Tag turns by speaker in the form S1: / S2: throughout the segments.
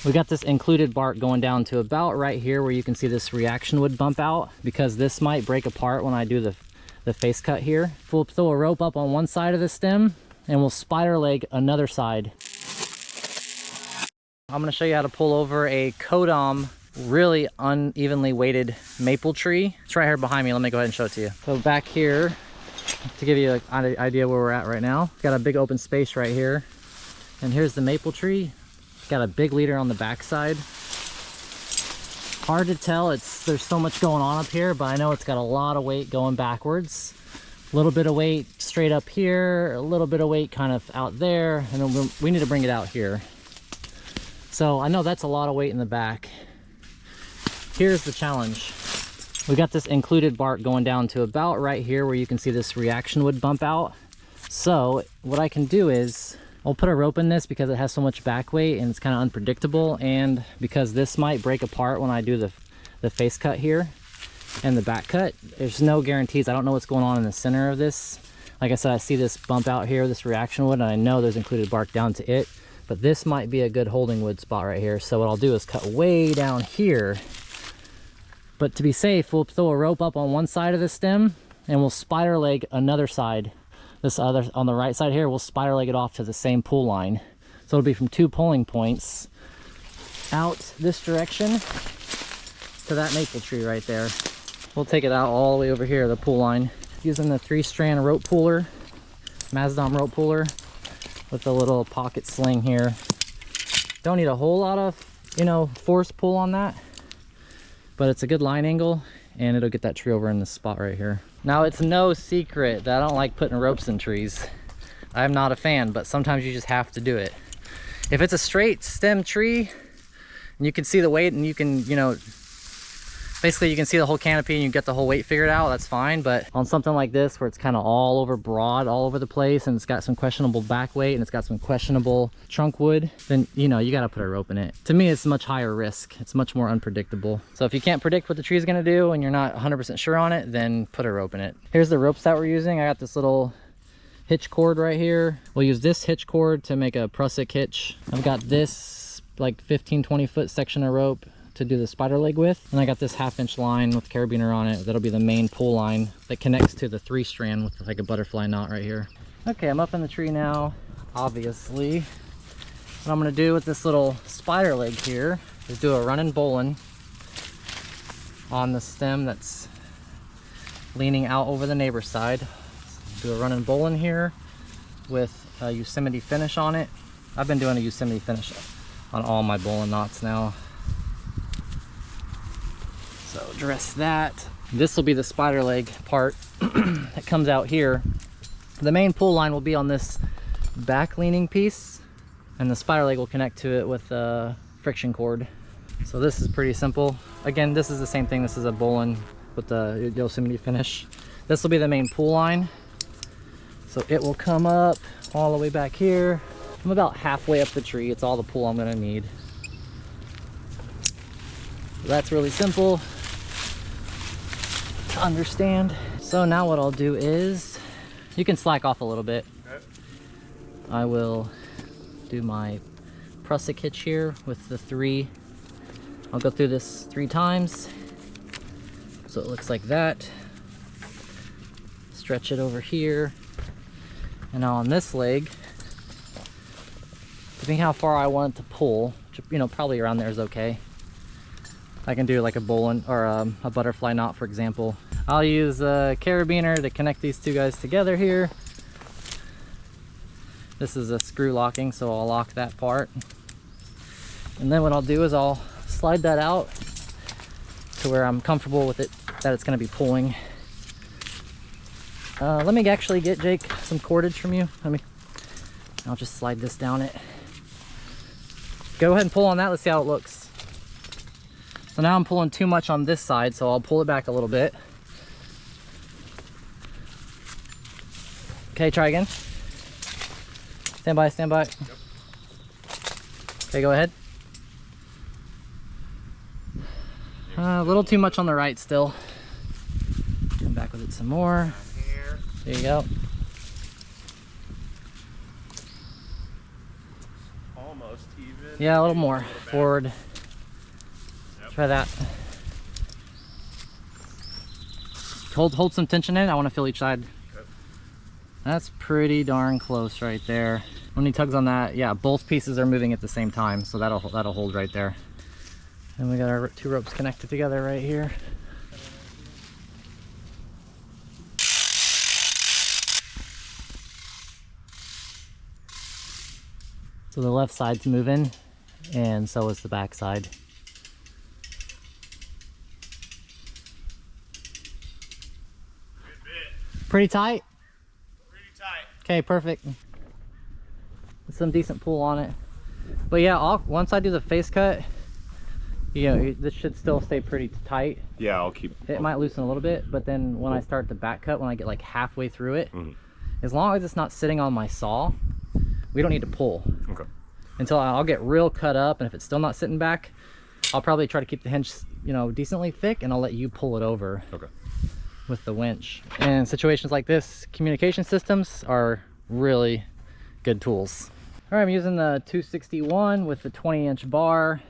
S1: We got this included bark going down to about right here where you can see this reaction wood bump out, because this might break apart when I do the face cut here. We'll throw a rope up on one side of the stem and we'll spider leg another side. I'm going to show you how to pull over a Kodam really unevenly weighted maple tree. It's right here behind me. Let me go ahead and show it to you. So back here, to give you an idea where we're at right now, got a big open space right here. And here's the maple tree. Got a big leader on the backside. Hard to tell, there's so much going on up here, but I know it's got a lot of weight going backwards. A little bit of weight straight up here, a little bit of weight kind of out there, and then we need to bring it out here. So I know that's a lot of weight in the back. Here's the challenge. We got this included bark going down to about right here where you can see this reaction wood bump out. So what I can do is I'll put a rope in this because it has so much back weight and it's kind of unpredictable, and because this might break apart when I do the face cut here and the back cut. There's no guarantees. I don't know what's going on in the center of this. Like I said, I see this bump out here, this reaction wood, and I know there's included bark down to it, but this might be a good holding wood spot right here. So what I'll do is cut way down here, but to be safe, we'll throw a rope up on one side of the stem and we'll spider leg another side. This other, on the right side here, we'll spider leg it off to the same pull line. So it'll be from 2 pulling points out this direction to that maple tree right there. We'll take it out all the way over here, the pull line, using the 3-strand rope puller, Mazdom rope puller, with a little pocket sling here. Don't need a whole lot of, force pull on that, but it's a good line angle and it'll get that tree over in this spot right here. Now, it's no secret that I don't like putting ropes in trees. I'm not a fan, but sometimes you just have to do it. If it's a straight stem tree and you can see the weight and you can, basically you can see the whole canopy and you get the whole weight figured out, that's fine. But on something like this where it's kind of all over broad, all over the place, and it's got some questionable back weight and it's got some questionable trunk wood, then you got to put a rope in it. To me, it's much higher risk. It's much more unpredictable. So if you can't predict what the tree is going to do and you're not 100% sure on it, then put a rope in it. Here's the ropes that we're using. I got this little hitch cord right here. We'll use this hitch cord to make a prusik hitch. I've got this like 15-20 foot section of rope to do the spider leg with, and I got this 1/2-inch line with carabiner on it. That'll be the main pull line that connects to the 3-strand with like a butterfly knot right here. Okay, I'm up in the tree now. Obviously, what I'm going to do with this little spider leg here is do a running bowline on the stem that's leaning out over the neighbor's side. Do a running bowline here with a Yosemite finish on it. I've been doing a Yosemite finish on all my bowline knots now. So dress that. This will be the spider leg part that comes out here. The main pull line will be on this back leaning piece, and the spider leg will connect to it with a friction cord. So this is pretty simple. Again, this is the same thing. This is a bowline with the Yosemite finish. This will be the main pull line. So it will come up all the way back here. I'm about halfway up the tree. It's all the pull I'm gonna need. So that's really simple to understand. So now what I'll do is, you can slack off a little bit. Okay. I will do my prusik hitch here with the 3. I'll go through this 3 times. So it looks like that. Stretch it over here. And now on this leg, depending how far I want it to pull, which, probably around there is okay. I can do like a bowline or a butterfly knot, for example. I'll use a carabiner to connect these 2 guys together here. This is a screw locking, so I'll lock that part. And then what I'll do is I'll slide that out to where I'm comfortable with it, that it's going to be pulling. Let me actually get Jake some cordage from you. I'll just slide this down it. Go ahead and pull on that. Let's see how it looks. So now I'm pulling too much on this side, so I'll pull it back a little bit. Okay, try again. Stand by, stand by. Yep. Okay, go ahead. A little too much on the right still. Come back with it some more. There you go.
S2: Almost even.
S1: Yeah, a little more forward. Yep. Try that. Hold some tension in. I want to feel each side. Okay. That's pretty darn close right there. When he tugs on that, yeah, both pieces are moving at the same time, so that'll hold right there. And we got our 2 ropes connected together right here. So the left side's moving, and so is the back side. Pretty tight?
S2: Pretty tight.
S1: Okay, perfect. Some decent pull on it. But yeah, once I do the face cut, you know, this should still stay pretty tight.
S2: Yeah, I'll keep...
S1: It might loosen a little bit, but then when I start the back cut, when I get like halfway through it, as long as it's not sitting on my saw, we don't need to pull.
S2: Okay.
S1: Until I'll get real cut up, and if it's still not sitting back, I'll probably try to keep the hinge, you know, decently thick, and I'll let you pull it over. Okay. With the winch. And in situations like this, communication systems are really good tools. All right, I'm using the 261 with the 20-inch bar.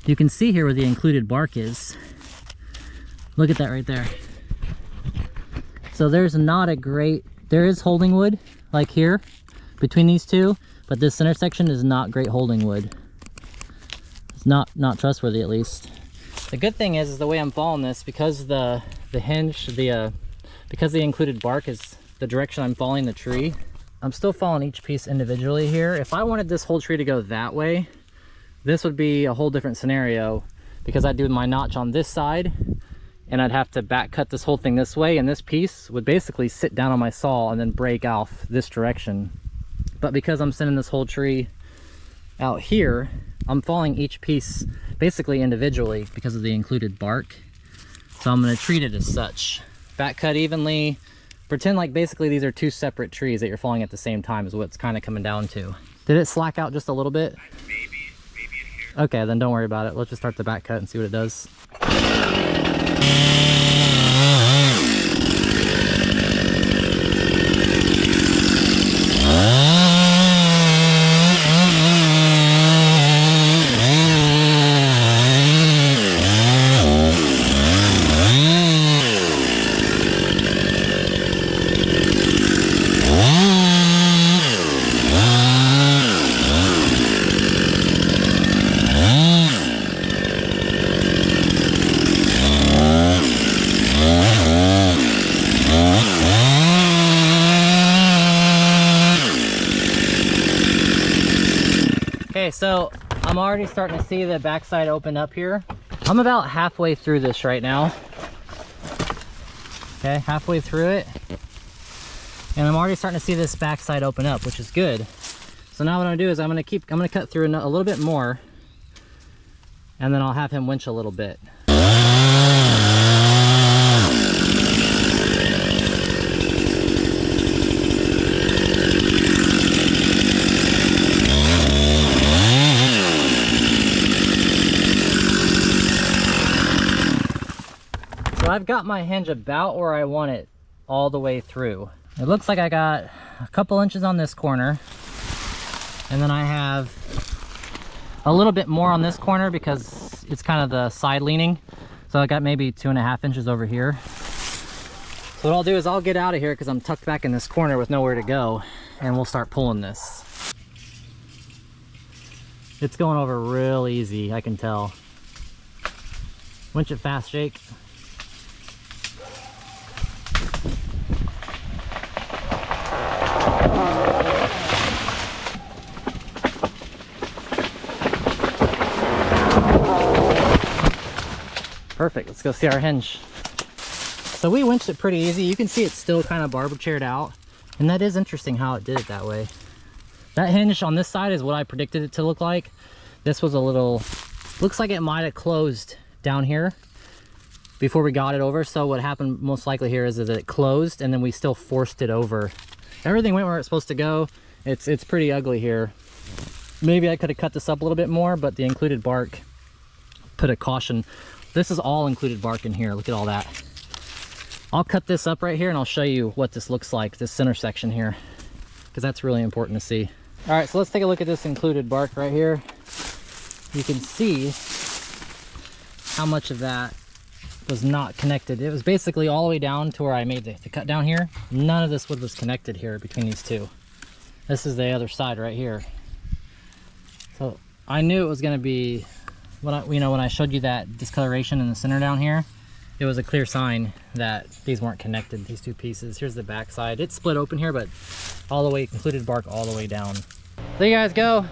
S1: You can see here where the included bark is. Look at that right there. So there's not a great, there is holding wood like here between these two, but this center section is not great holding wood. It's not trustworthy, at least. The good thing is the way I'm following this, because the hinge, because the included bark is the direction I'm following the tree, I'm still following each piece individually here. If I wanted this whole tree to go that way, this would be a whole different scenario, because I'd do my notch on this side and I'd have to back cut this whole thing this way, and this piece would basically sit down on my saw and then break off this direction. But because I'm sending this whole tree out here, I'm following each piece basically individually because of the included bark. So I'm going to treat it as such. Back cut evenly. Pretend like basically these are 2 separate trees that you're following at the same time is what it's kind of coming down to. Did it slack out just a little bit?
S2: Maybe in here.
S1: Okay, then don't worry about it. Let's just start the back cut and see what it does. Okay, so I'm already starting to see the backside open up here. I'm about halfway through this right now. Okay, halfway through it. And I'm already starting to see this backside open up, which is good. So now what I'm gonna do is I'm gonna cut through a little bit more, and then I'll have him winch a little bit. So I've got my hinge about where I want it all the way through. It looks like I got a couple inches on this corner, and then I have a little bit more on this corner because it's kind of the side leaning. So I got maybe 2.5 inches over here. So what I'll do is I'll get out of here because I'm tucked back in this corner with nowhere to go, and we'll start pulling this. It's going over real easy, I can tell. Winch it fast, Jake. Perfect, let's go see our hinge. So we winched it pretty easy. You can see it's still kind of barber chaired out. And that is interesting how it did it that way. That hinge on this side is what I predicted it to look like. This was a little, looks like it might have closed down here. before we got it over. So what happened most likely here is that it closed and then we still forced it over. Everything went where it's supposed to go. It's pretty ugly here. Maybe I could have cut this up a little bit more, but the included bark put a caution. This is all included bark in here. Look at all that. I'll cut this up right here and I'll show you what this looks like, this center section here, because that's really important to see. All right, so let's take a look at this included bark right here. You can see how much of that was not connected. It was basically all the way down to where I made the cut down here. None of this wood was connected here between these two. This is the other side right here. So I knew it was going to be, when I showed you that discoloration in the center down here, it was a clear sign that these weren't connected, these two pieces. Here's the back side. It's split open here, but all the way, included bark all the way down. There you guys go.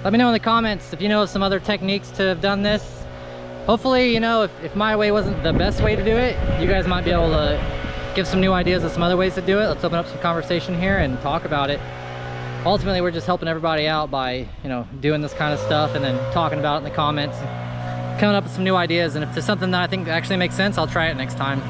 S1: Let me know in the comments if you know of some other techniques to have done this. Hopefully, you know, if my way wasn't the best way to do it, you guys might be able to give some new ideas of some other ways to do it. Let's open up some conversation here and talk about it. Ultimately, we're just helping everybody out by, you know, doing this kind of stuff and then talking about it in the comments, coming up with some new ideas. And if there's something that I think actually makes sense, I'll try it next time.